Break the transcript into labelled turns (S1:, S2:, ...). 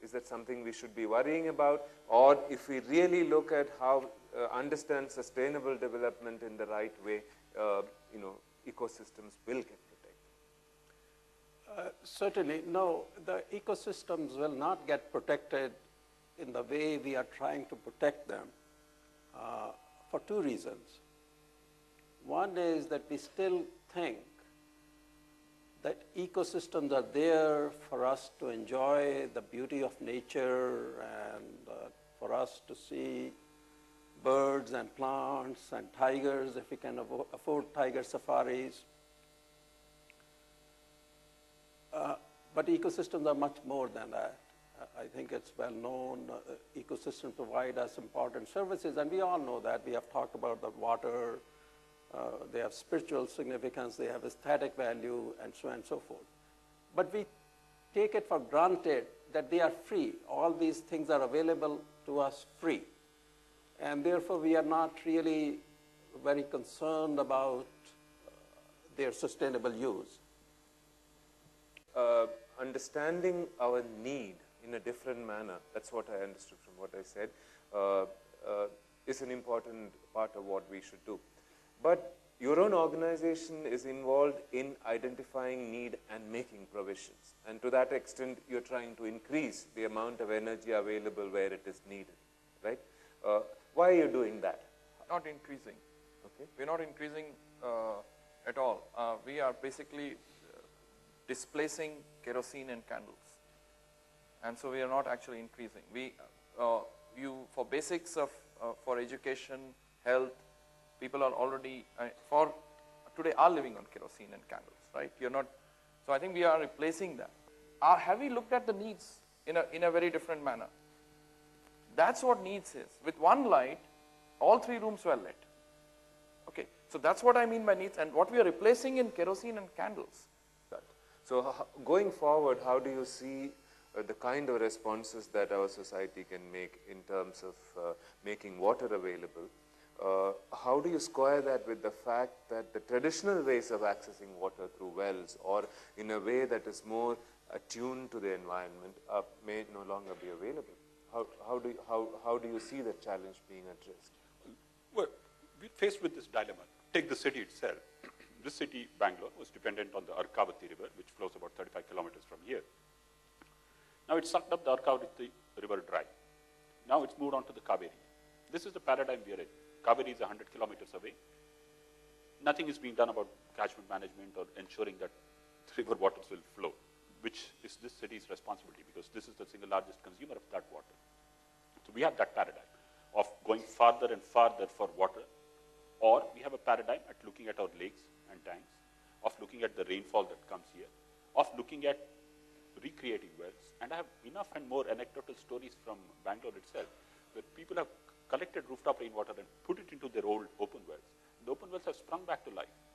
S1: Is that something we should be worrying about? Or if we really look at how, understand sustainable development in the right way, you know, ecosystems will get protected?
S2: Certainly, no, the ecosystems will not get protected in the way we are trying to protect them for two reasons. One is that we still think that ecosystems are there for us to enjoy the beauty of nature and for us to see birds and plants and tigers if we can afford tiger safaris. But ecosystems are much more than that. I think it's well known. Ecosystems provide us important services, and we all know that. We have talked about the water. They have spiritual significance, they have aesthetic value, and so on and so forth. But we take it for granted that they are free. All these things are available to us free. And therefore, we are not really very concerned about their sustainable use.
S1: Understanding our need in a different manner, that's what I understood from what I said, is an important part of what we should do. But your own organization is involved in identifying need and making provisions. And to that extent, you're trying to increase the amount of energy available where it is needed, right? Why are you doing that?
S3: Not increasing.
S1: Okay.
S3: We're not increasing at all. We are basically displacing kerosene and candles. And so we are not actually increasing. For basics of, for education, health, people are already, for today, are living on kerosene and candles, right? You're not, so I think we are replacing that. Have we looked at the needs in a very different manner? That's what needs is. With one light, all 3 rooms were lit. Okay, so that's what I mean by needs, and what we are replacing in kerosene and candles.
S1: So going forward, how do you see the kind of responses that our society can make in terms of making water available? How do you square that with the fact that the traditional ways of accessing water through wells or in a way that is more attuned to the environment may no longer be available? How do you see that challenge being addressed?
S4: Well, we're faced with this dilemma. Take the city itself. This city, Bangalore, was dependent on the Arkavati River, which flows about 35 kilometers from here. Now it sucked up the Arkavati River dry. Now it's moved on to the Kaveri. This is the paradigm we are in. Kaveri is 100 kilometers away. Nothing is being done about catchment management or ensuring that the river waters will flow, which is this city's responsibility because this is the single largest consumer of that water. So we have that paradigm of going farther and farther for water, or we have a paradigm at looking at our lakes and tanks, of looking at the rainfall that comes here, of looking at recreating wells. And I have enough and more anecdotal stories from Bangalore itself, where people have collected rooftop rainwater and put it into their old open wells. The open wells have sprung back to life.